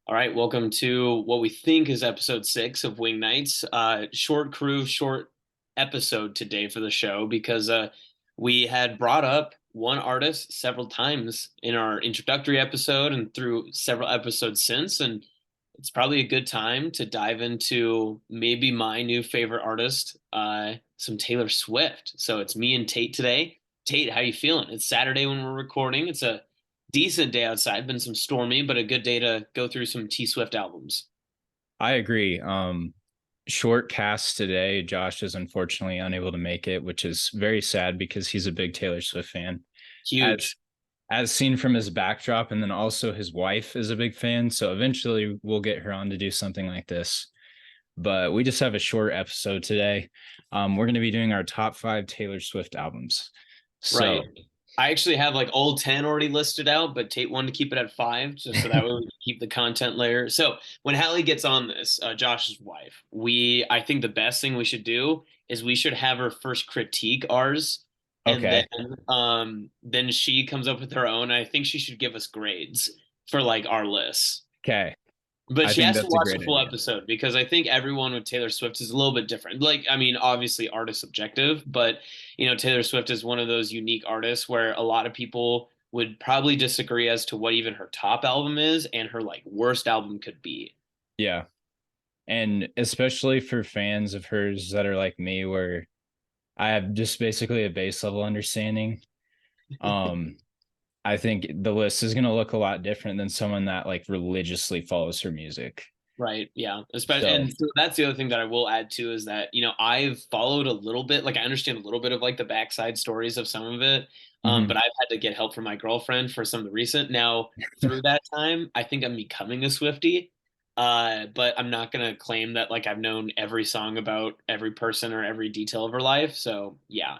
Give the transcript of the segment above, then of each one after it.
All right, welcome to what we think is episode 6 of Wing Nights. Short crew, short episode today for the show because we had brought up one artist several times in our introductory episode and through several episodes since, and it's probably a good time to dive into maybe my new favorite artist, some Taylor Swift. So it's me and Tate today. Tate, how you feeling? It's Saturday when we're recording. It's a decent day outside, been some stormy, but a good day to go through some T Swift albums. I agree. Short cast today. Josh is unfortunately unable to make it, which is very sad because he's a big Taylor Swift fan. As Huge. as seen from his backdrop, and then also his wife is a big fan. So eventually we'll get her on to do something like this. But we just have a short episode today. We're going to be doing our top five Taylor Swift albums. Right. So I actually have like all 10 already listed out, but Tate wanted to keep it at five just so that way we can keep the content layer. So when Hallie gets on this, Josh's wife, I think the best thing we should do is we should have her first critique ours, and okay, then she comes up with her own. I think she should give us grades for like our lists. okay. But I she think has to that's a watch the great full idea. episode because I think everyone with Taylor Swift is a little bit different. Like, I mean, obviously art is subjective, but Taylor Swift is one of those unique artists where a lot of people would probably disagree as to what even her top album is and her like worst album could be. Yeah, and especially for fans of hers that are like me, where I have just basically a base level understanding. Um, I think the list is going to look a lot different than someone that like religiously follows her music. Right. Yeah. Especially, So, and so that's the other thing that I will add too is that, I've followed a little bit, like I understand a little bit of like the backside stories of some of it. But mhm. I've had to get help from my girlfriend for some of the recent. Now, through that time, I think I'm becoming a Swiftie. But I'm not gonna claim that like I've known every song about every person or every detail of her life. So yeah.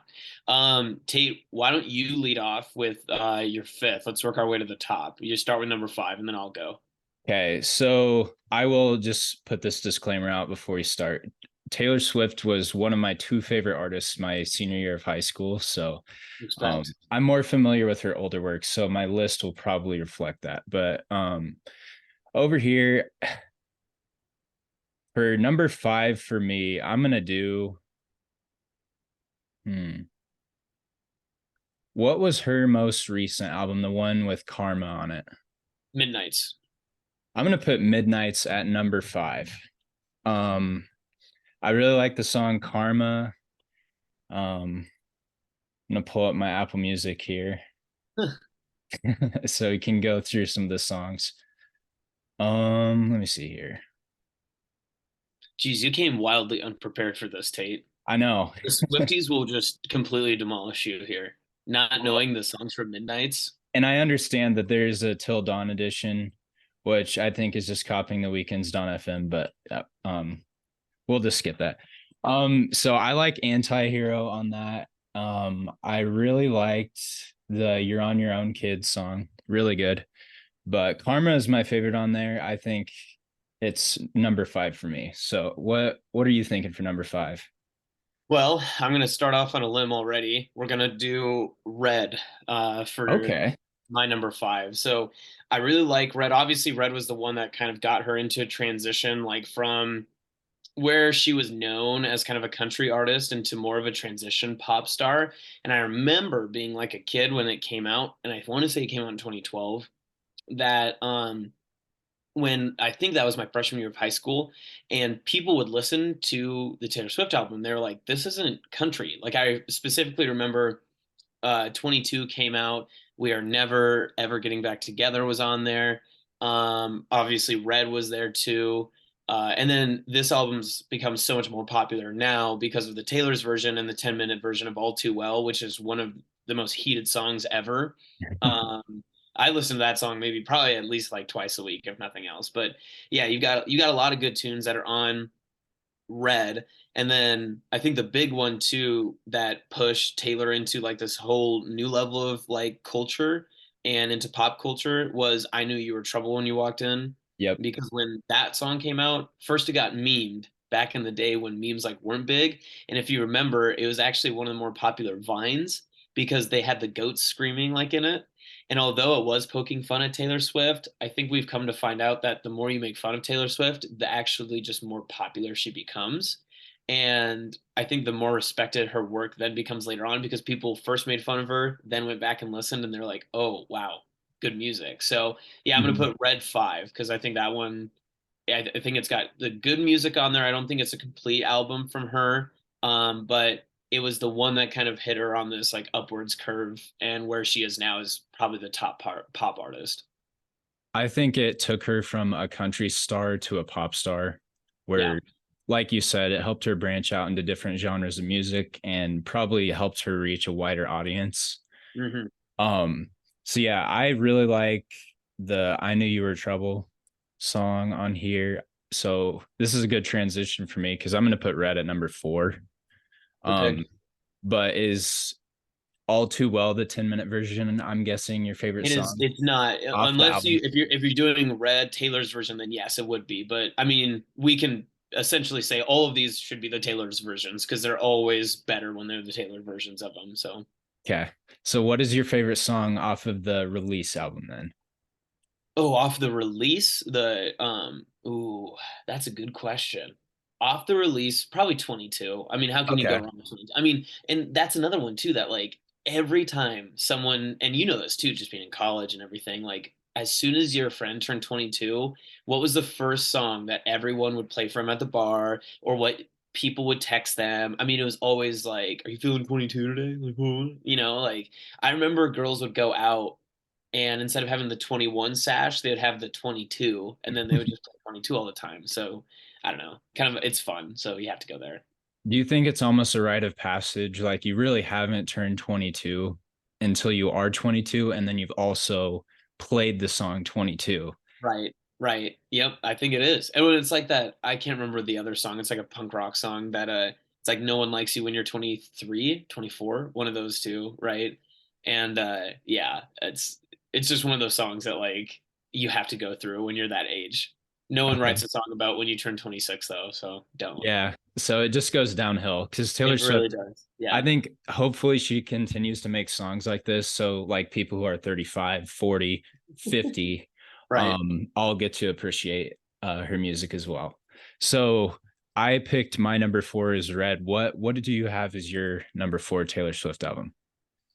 Tate, why don't you lead off with your fifth? Let's work our way to the top. You start with number five and then I'll go. Okay, so I will just put this disclaimer out before we start. Taylor Swift was one of my two favorite artists my senior year of high school. So Respect. I'm more familiar with her older work. So my list will probably reflect that. But over here, for number five for me, I'm going to do. Hmm. What was her most recent album? The one with Karma on it. Midnight's. I'm gonna put Midnight's at number five. Um, I really like the song Karma. I'm gonna pull up my Apple Music here so we can go through some of the songs. Let me see here. Geez, you came wildly unprepared for this, Tate. I know. The Swifties will just completely demolish you here. Not Well, knowing the songs from Midnight's. and I understand that there's a Till Dawn edition, which I think is just copying the Weekend's Dawn FM, but we'll just skip that. So I like Anti-Hero on that. I really liked the You're on Your Own Kids song. Really good. But Karma is my favorite on there. I think it's number five for me. So what are you thinking for number five? Well, I'm gonna start off on a limb already. We're gonna do Red for Okay. my number five. So I really like Red. Obviously, Red was the one that kind of got her into a transition, like from where she was known as kind of a country artist into more of a transition pop star. And I remember being like a kid when it came out, and I want to say it came out in 2012. That when I think that was my freshman year of high school, and people would listen to the Taylor Swift album. They were like, "This isn't country." Like I specifically remember, 22 came out. We Are Never Ever Getting Back Together was on there. Obviously, Red was there too. And then this album's become so much more popular now because of the Taylor's version and the 10-minute version of All Too Well, which is one of the most heated songs ever. Um, I listen to that song maybe probably at least like twice a week, if nothing else. But yeah, you got a lot of good tunes that are on Red. And then I think the big one too that pushed Taylor into like this whole new level of like culture and into pop culture was I Knew You Were Trouble When You Walked In. Yep. Because when that song came out, first it got memed back in the day when memes like weren't big. And if you remember, it was actually one of the more popular vines because they had the goats screaming like in it. And although it was poking fun at Taylor Swift, I think we've come to find out that the more you make fun of Taylor Swift, the actually just more popular she becomes. And I think the more respected her work then becomes later on because people first made fun of her, then went back and listened, and they're like, oh, wow, good music. So, yeah, I'm going to Mhm. put Red 5 because I think that one, I think it's got the good music on there. I don't think it's a complete album from her, but it was the one that kind of hit her on this like upwards curve, and where she is now is probably the pop artist. I think it took her from a country star to a pop star, Yeah. where, like you said, it helped her branch out into different genres of music and probably helped her reach a wider audience. Hmm. Um, so yeah, I really like the I Knew You Were Trouble song on here. So this is a good transition for me because I'm gonna put Red at number 4. Good Um, pick. but is All Too Well the 10-minute version, I'm guessing, your favorite It is. song It's not off the unless you album? if you're doing Red Taylor's version, then yes, it would be. But I mean, we can essentially say all of these should be the Taylor's versions because they're always better when they're the Taylor versions of them. So. Okay. So what is your favorite song off of the release album then? Oh, off the release, ooh, that's a good question. Off the release, probably 22. I mean, how can you go Okay. wrong with 22? I mean, and that's another one too that like every time someone, and you know this too, just being in college and everything, like as soon as your friend turned 22, what was the first song that everyone would play for him at the bar or what people would text them? I mean, it was always like, "Are you feeling 22 today?" Like, "Huh?" Like I remember girls would go out and instead of having the 21 sash, they would have the 22, and then they would just play 22 all the time. So I don't know, kind of it's fun. So you have to go there. Do you think it's almost a rite of passage? Like you really haven't turned 22 until you are 22, and then you've also played the song 22. Right, right. Yep, I think it is. And when it's like that, I can't remember the other song. It's like a punk rock song that it's like no one likes you when you're 23, 24, one of those two, right? And yeah, it's just one of those songs that like you have to go through when you're that age. No one Okay. writes a song about when you turn 26 though, so don't. Yeah. So it just goes downhill because Taylor It Swift, really does. I Yeah. think hopefully she continues to make songs like this. So like people who are 35, 40, 50, Right. all get to appreciate her music as well. So I picked my number 4 is Red. What did you have as your number 4 Taylor Swift album?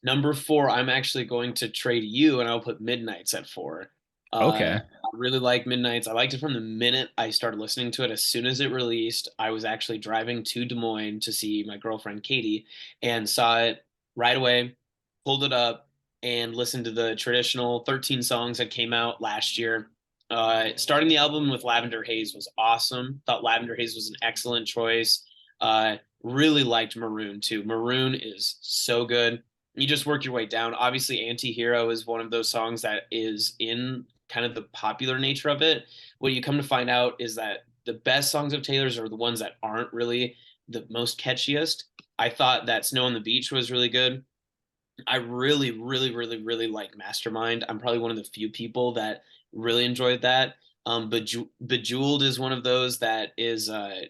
Number 4, I'm actually going to trade you, and I'll put Midnights at 4. Okay. I really like Midnights. I liked it from the minute I started listening to it. As soon as it released, I was actually driving to Des Moines to see my girlfriend Katie and saw it right away, pulled it up, and listened to the traditional 13 songs that came out last year. Starting the album with Lavender Haze was awesome. Thought Lavender Haze was an excellent choice. Really liked Maroon too. Maroon is so good. You just work your way down. Obviously, Anti-Hero is one of those songs that is in kind of the popular nature of it. What you come to find out is that the best songs of Taylor's are the ones that aren't really the most catchiest. I thought that Snow on the Beach was really good. I really, really, really, really like Mastermind. I'm probably one of the few people that really enjoyed that. Bejeweled is one of those that is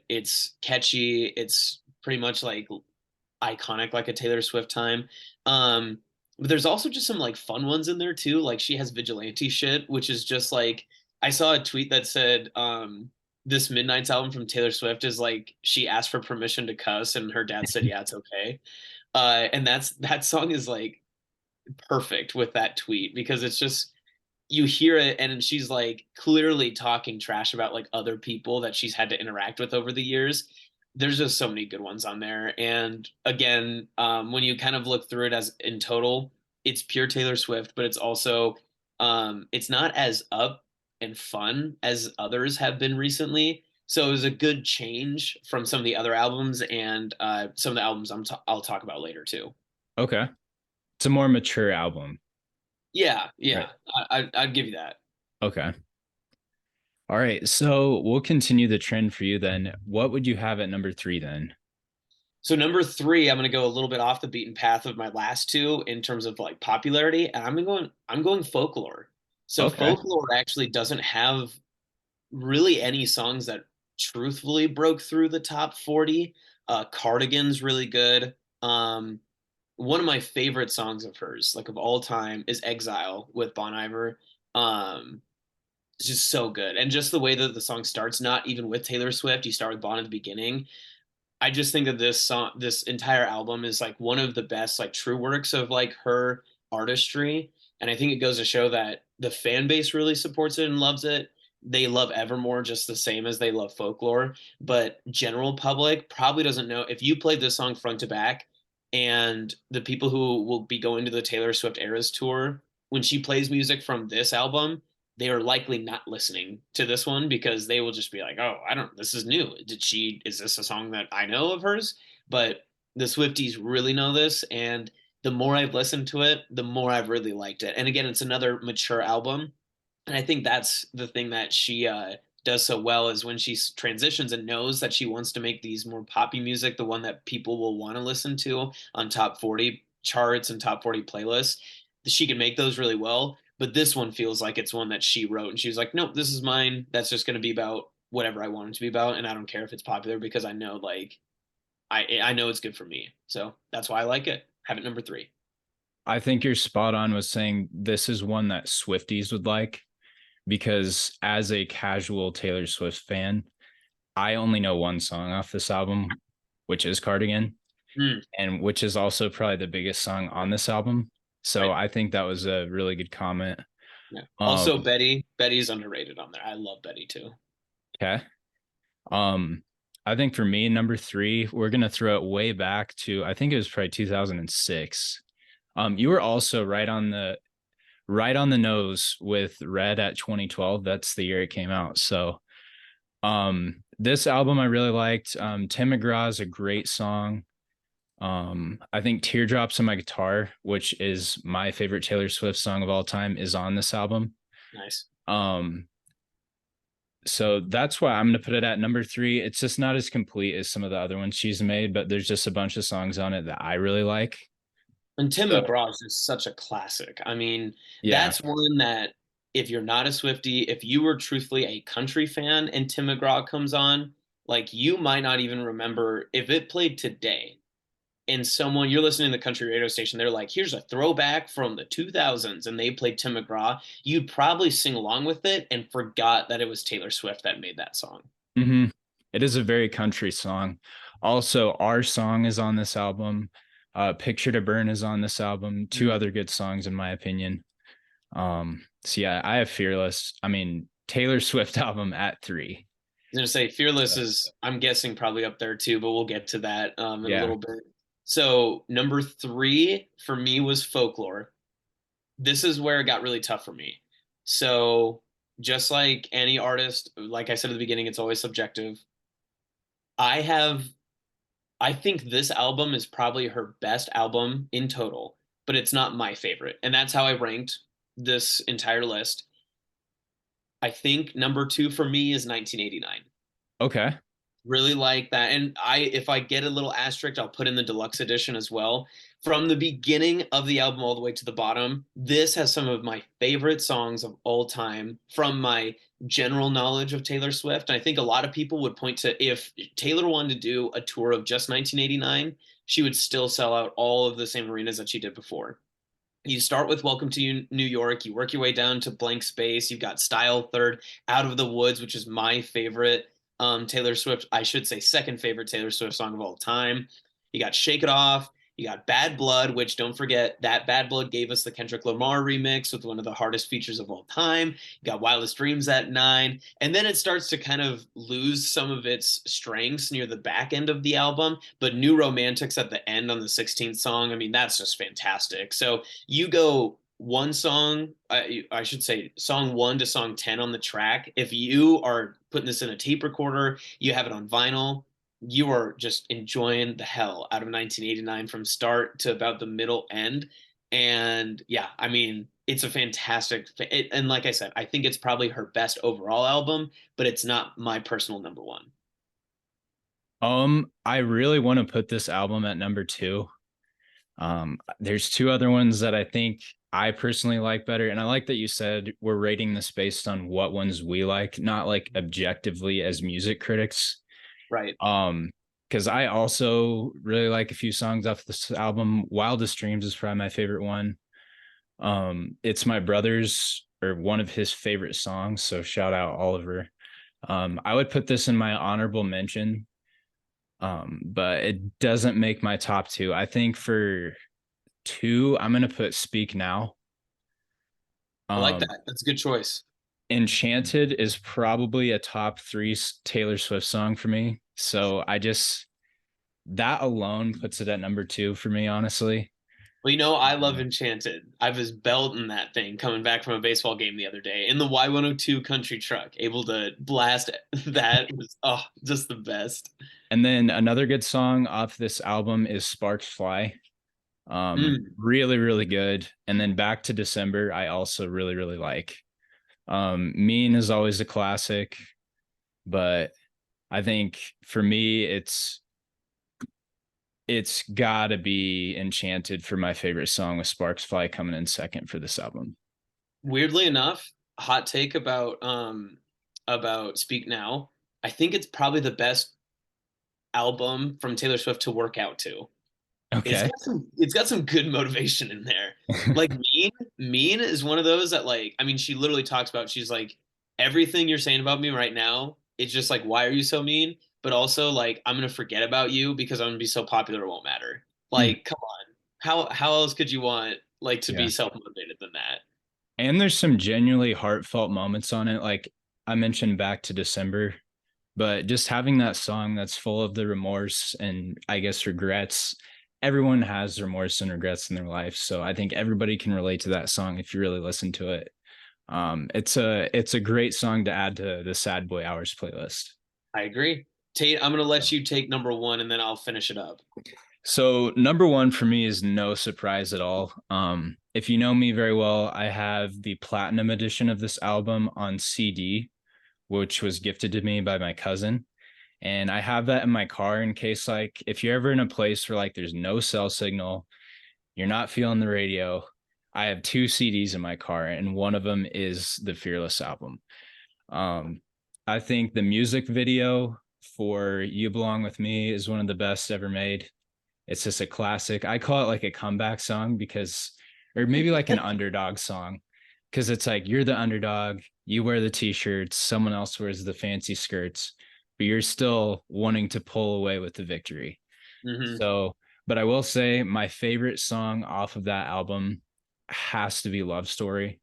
it's catchy. It's pretty much like iconic like a Taylor Swift time. Um, but there's also just some like fun ones in there too. Like she has vigilante shit, which is just like I saw a tweet that said this Midnight's album from Taylor Swift is like she asked for permission to cuss and her dad said yeah it's okay. And that song is like perfect with that tweet because it's just you hear it and she's like clearly talking trash about like other people that she's had to interact with over the years. There's just so many good ones on there. And again, when you kind of look through it as in total, it's pure Taylor Swift, but it's also it's not as up and fun as others have been recently. So it was a good change from some of the other albums and some of the albums I'll talk about later too. Okay. It's a more mature album, Yeah, right? yeah, I'd give you that. Okay. All right. So we'll continue the trend for you then. What would you have at number 3 then? So number 3, I'm going to go a little bit off the beaten path of my last two in terms of like popularity, and I'm going folklore. So Okay. folklore actually doesn't have really any songs that truthfully broke through the top 40. Cardigan's really good. Um, one of my favorite songs of hers, like of all time, is Exile with Bon Iver. Um, it's just so good. And just the way that the song starts, not even with Taylor Swift, you start with Bon at the beginning. I just think that this song, this entire album is like one of the best, like true works of like her artistry. And I think it goes to show that the fan base really supports it and loves it. They love Evermore just the same as they love Folklore, but general public probably doesn't know if you played this song front to back, and the people who will be going to the Taylor Swift Eras tour, when she plays music from this album, they are likely not listening to this one because they will just be like, "Oh, I don't. This is new. Is this a song that I know of hers?" But the Swifties really know this, and the more I've listened to it, the more I've really liked it. And again, it's another mature album, and I think that's the thing that she does so well is when she transitions and knows that she wants to make these more poppy music, the one that people will want to listen to on top 40 charts and top 40 playlists. She can make those really well, but this one feels like it's one that she wrote and she was like, nope, this is mine. That's just going to be about whatever I want it to be about, and I don't care if it's popular because I know like I know it's good for me. So that's why I like it. Have it number three. I think you're spot on with saying this is one that Swifties would like, because as a casual Taylor Swift fan, I only know one song off this album, which is Cardigan, Mm, and which is also probably the biggest song on this album. So right. I think that was a really good comment. Yeah. Um, Also, Betty. Betty's underrated on there. I love Betty too. okay. Um, I think for me, number three, we're gonna throw it way back to I think it was probably 2006. You were also right on the nose with Red at 2012. That's the year it came out. So this album I really liked. Tim McGraw's a great song. I think Teardrops on My Guitar, which is my favorite Taylor Swift song of all time, is on this album. Nice. Um, so that's why I'm gonna put it at number three. It's just not as complete as some of the other ones she's made, but there's just a bunch of songs on it that I really like. And Tim So McGraw is just such a classic. I mean, yeah. that's one that if you're not a Swiftie, if you were truthfully a country fan and Tim McGraw comes on, like you might not even remember if it played today and someone you're listening to the country radio station, they're like, here's a throwback from the 2000s, and they played Tim McGraw, you'd probably sing along with it and forgot that it was Taylor Swift that made that song. Mm-hmm. It is a very country song. Also, Our Song is on this album. Picture to Burn is on this album. Two Mm. other good songs, in my opinion. So yeah, I have Fearless. I mean, Taylor Swift album at three. I was gonna say Fearless So is, I'm guessing, probably up there too, but we'll get to that in a yeah. little bit. So number three for me was Folklore. This is where it got really tough for me. So just like any artist, like I said at the beginning, it's always subjective. I have, I think this album is probably her best album in total, but it's not my favorite. And that's how I ranked this entire list. I think number two for me is 1989. Okay. Really like that. And if I get a little asterisk, I'll put in the deluxe edition as well. From the beginning of the album all the way to the bottom, this has some of my favorite songs of all time from my general knowledge of Taylor Swift. And I think a lot of people would point to, if Taylor wanted to do a tour of just 1989, she would still sell out all of the same arenas that she did before. You start with Welcome to New York, you work your way down to Blank Space, you've got Style third, Out of the Woods, which is my favorite Taylor Swift, I should say second favorite Taylor Swift song of all time. You got Shake It Off, you got Bad Blood, which don't forget that Bad Blood gave us the Kendrick Lamar remix with one of the hardest features of all time. You got Wildest Dreams at nine, and then it starts to kind of lose some of its strengths near the back end of the album, but New Romantics at the end on the 16th song, I mean, that's just fantastic. So you go one song, I should say song one to song 10 on the track. If you are putting this in a tape recorder, you have it on vinyl, you are just enjoying the hell out of 1989 from start to about the middle end. And yeah, I mean, it's a fantastic, and like I said, I think it's probably her best overall album, but it's not my personal number one. I really want to put this album at number two. There's two other ones that I think I personally like better. And I like that you said we're rating this based on what ones we like, not like objectively as music critics. Right. Um, because I also really like a few songs off this album. Wildest Dreams is probably my favorite one. It's my brother's or one of his favorite songs, so shout out Oliver. I would put this in my honorable mention, but it doesn't make my top two. I think for two, I'm gonna put Speak Now. I like Um, that. That's a good choice. Enchanted is probably a top three Taylor Swift song for me. So I just that alone puts it at number two for me, honestly. Well, I love Enchanted. I was belting that thing coming back from a baseball game the other day in the Y102 country truck, able to blast it. That was just the best. And then another good song off this album is Sparks Fly. Mm. Really, really good. And then Back to December, I also really, really like. Mean is always a classic, but I think for me, it's gotta be Enchanted for my favorite song with Sparks Fly coming in second for this album. Weirdly enough, hot take about Speak Now. I think it's probably the best album from Taylor Swift to work out to. Okay. It's got some good motivation in there. Like Mean is one of those that like I mean she literally talks about she's like everything you're saying about me right now, it's just like why are you so mean? But also like I'm gonna forget about you because I'm gonna be so popular it won't matter. Mm, Like come on. How else could you want like to yeah. be self-motivated than that? And there's some genuinely heartfelt moments on it. Like I mentioned Back to December, but just having that song that's full of the remorse and I guess regrets. Everyone has remorse and regrets in their life. So I think everybody can relate to that song if you really listen to it. It's a great song to add to the Sad Boy Hours playlist. I agree. Tate, I'm gonna let you take number one and then I'll finish it up. So number one for me is no surprise at all. If you know me very well, I have the platinum edition of this album on CD, which was gifted to me by my cousin. And I have that in my car in case, like, if you're ever in a place where like there's no cell signal, you're not feeling the radio. I have two CDs in my car, and one of them is the Fearless album. Um, I think the music video for You Belong With Me is one of the best ever made. It's just a classic. I call it like a comeback song because, or maybe like an underdog song, because it's like you're the underdog, you wear the t-shirts, someone else wears the fancy skirts, but you're still wanting to pull away with the victory. Hmm. So, but I will say my favorite song off of that album has to be Love Story.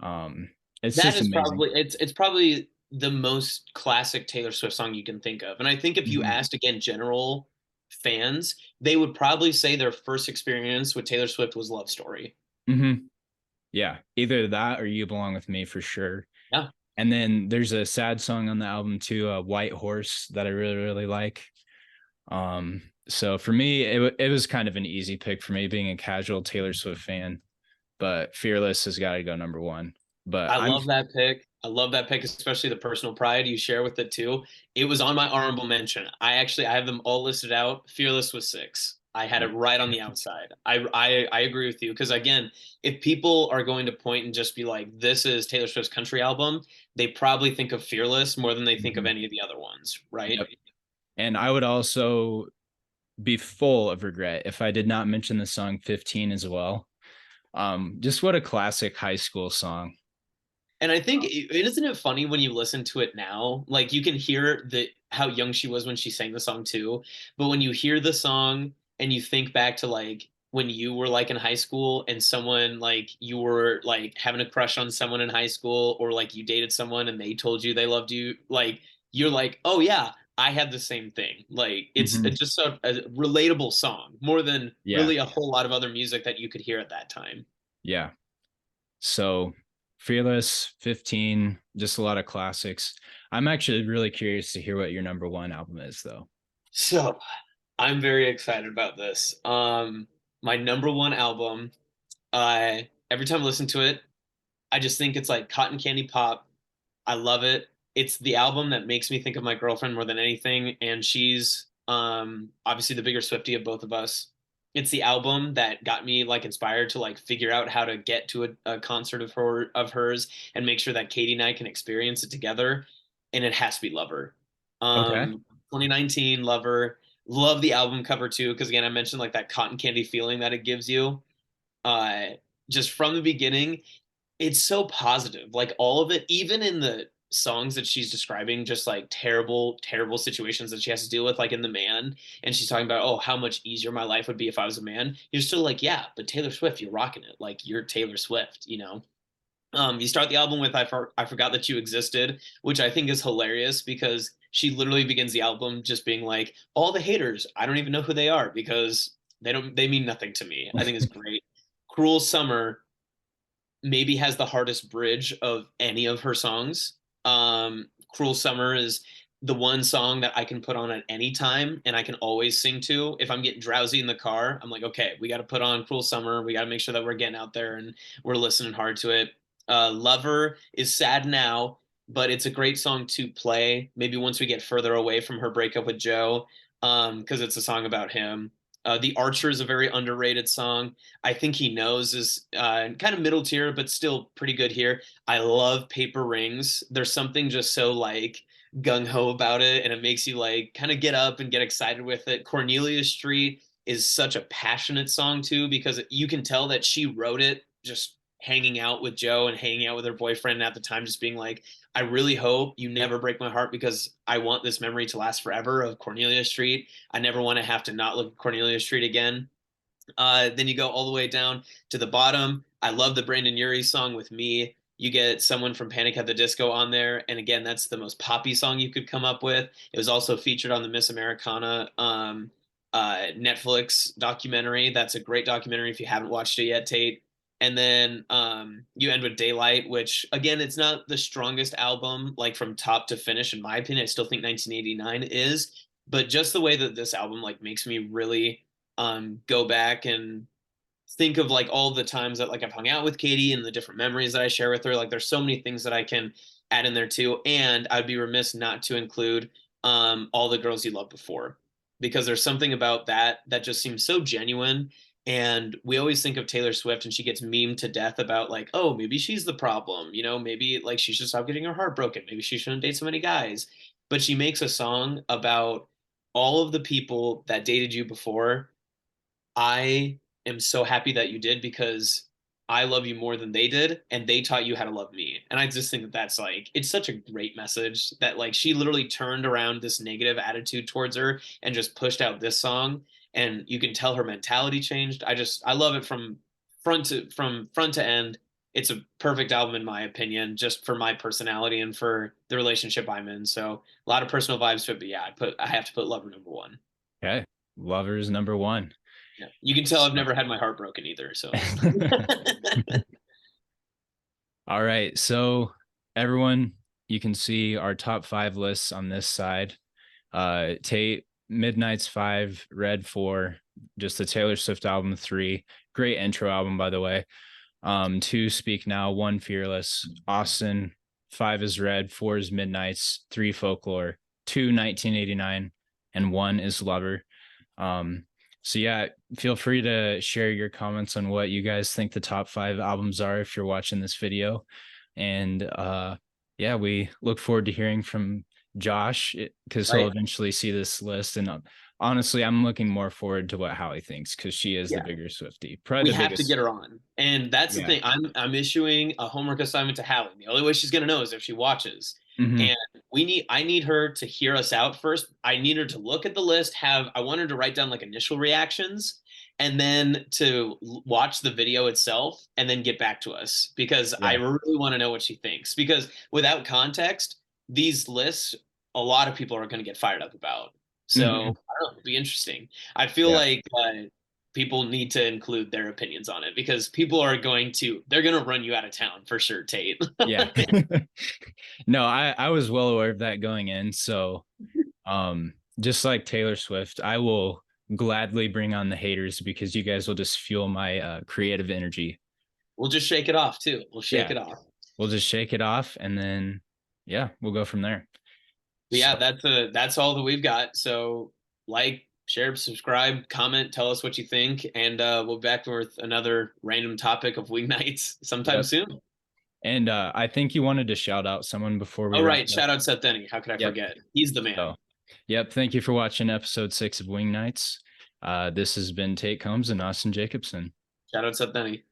Um, it's That just is amazing. probably it's probably the most classic Taylor Swift song you can think of. And I think if you Mhm. asked again general fans, they would probably say their first experience with Taylor Swift was Love Story. Mhm. Yeah, either that or You Belong With Me for sure. Yeah. And then there's a sad song on the album too, White Horse, that I really, really like. So for me, it was kind of an easy pick for me being a casual Taylor Swift fan, but Fearless has got to go number one. But I I'm love that pick. I love that pick, especially the personal pride you share with it too. It was on my honorable mention. I have them all listed out. Fearless was six. I had it right on the outside. I agree with you because again, if people are going to point and just be like, "This is Taylor Swift's country album," they probably think of Fearless more than they think of Mhm. any of the other ones, right? Yep. And I would also be full of regret if I did not mention the song 15 as well. Just what a classic high school song. And I think it isn't it funny when you listen to it now, like you can hear the how young she was when she sang the song too. But when you hear the song and you think back to like when you were like in high school and someone like you were like having a crush on someone in high school or like you dated someone and they told you they loved you, like you're like, "Oh yeah, I had the same thing." Like it's Mhm. just a relatable song more than Yeah. really a whole lot of other music that you could hear at that time. Yeah. So Fearless, 15, just a lot of classics. I'm actually really curious to hear what your number one album is, though. So, I'm very excited about this. My number one album. Every time I listen to it, I just think it's like cotton candy pop. I love it. It's the album that makes me think of my girlfriend more than anything, and she's obviously the bigger Swiftie of both of us. It's the album that got me like inspired to like figure out how to get to a concert of hers and make sure that Katie and I can experience it together. And it has to be Lover. Okay. 2019 Lover. Love the album cover too, because again, I mentioned like that cotton candy feeling that it gives you. Uh, just from the beginning, it's so positive. Like all of it, even in the songs that she's describing, just like terrible, terrible situations that she has to deal with, like in The Man, and she's talking about, oh, how much easier my life would be if I was a man. You're still like, yeah, but Taylor Swift, you're rocking it. Like you're Taylor Swift, you know? You start the album with I Forgot That You Existed, which I think is hilarious because she literally begins the album just being like, all the haters, I don't even know who they are because they mean nothing to me. I think it's great. Cruel Summer maybe has the hardest bridge of any of her songs. Cruel Summer is the one song that I can put on at any time and I can always sing to. If I'm getting drowsy in the car, I'm like, okay, we got to put on Cruel Summer. We got to make sure that we're getting out there and we're listening hard to it. Lover is sad now, but it's a great song to play. Maybe once we get further away from her breakup with Joe, because it's a song about him. The Archer is a very underrated song. I think he knows is kind of middle tier, but still pretty good here. I love Paper Rings. There's something just so like gung ho about it, and it makes you like kind of get up and get excited with it. Cornelia Street is such a passionate song too, because you can tell that she wrote it just hanging out with Joe and hanging out with her boyfriend at the time, just being like, I really hope you never break my heart because I want this memory to last forever of Cornelia Street. I never want to have to not look at Cornelia Street again. Then you go all the way down to the bottom. I love the Brandon Urie song with Me. You get someone from Panic at the Disco on there. And again, that's the most poppy song you could come up with. It was also featured on the Miss Americana Netflix documentary. That's a great documentary if you haven't watched it yet, Tate. And then you end with Daylight, which again, it's not the strongest album, like from top to finish, in my opinion. I still think 1989 is, but just the way that this album like makes me really go back and think of like all the times that like I've hung out with Katie and the different memories that I share with her. Like there's so many things that I can add in there too. And I'd be remiss not to include All the Girls You Loved Before, because there's something about that that just seems so genuine. And we always think of Taylor Swift and she gets memed to death about like, oh, maybe she's the problem, you know, maybe like she should stop getting her heart broken. Maybe she shouldn't date so many guys. But she makes a song about all of the people that dated you before. I am so happy that you did because I love you more than they did, and they taught you how to love me. And I just think that that's like, it's such a great message that like she literally turned around this negative attitude towards her and just pushed out this song. And you can tell her mentality changed. I love it from front to end. It's a perfect album in my opinion, just for my personality and for the relationship I'm in. So a lot of personal vibes to it, but yeah, I have to put Lover number one. Okay. Lovers number one. Yeah. You can tell I've never had my heart broken either. So All right. So everyone, you can see our top 5 lists on this side. Tate, Midnight's 5, Red 4, just the Taylor Swift album 3. Great intro album, by the way. 2, Speak Now, 1, Fearless. Austin, 5 is Red, 4 is Midnight's, 3, Folklore, 2, 1989, and 1 is Lover. So yeah, feel free to share your comments on what you guys think the top 5 albums are if you're watching this video. And yeah, we look forward to hearing from Josh because he'll right. eventually see this list. And honestly, I'm looking more forward to what Hallie thinks because she is the Yeah. bigger Swiftie. Probably We the have to biggest. get her on. And that's the Yeah. thing. I'm issuing a homework assignment to Hallie. The only way she's gonna know is if she watches. Mm-hmm. And I need her to hear us out first. I need her to look at the list, I want her to write down like initial reactions and then to watch the video itself and then get back to us because I Yeah. really want to know what she thinks. Because without context, these lists, a lot of people are going to get fired up about. So I Mm-hmm. don't know, it'll be interesting. I feel Yeah. like people need to include their opinions on it because people are they're going to run you out of town for sure, Tate. Yeah. No, I was well aware of that going in. So just like Taylor Swift, I will gladly bring on the haters because you guys will just fuel my creative energy. We'll just shake it off too. We'll shake Yeah, it off. we'll just shake it off and then yeah, we'll go from there. But So yeah, that's all that we've got. So like, share, subscribe, comment, tell us what you think, and we'll be back with another random topic of weeknights sometime yep. soon. And I think you wanted to shout out someone before we Oh wrap right, up. shout out Seth Denny. How could I Yep. forget? He's the So man. Yep. Thank you for watching episode 6 of Wing Nights. This has been Tate Combs and Austin Jacobson. Shout out to Benny.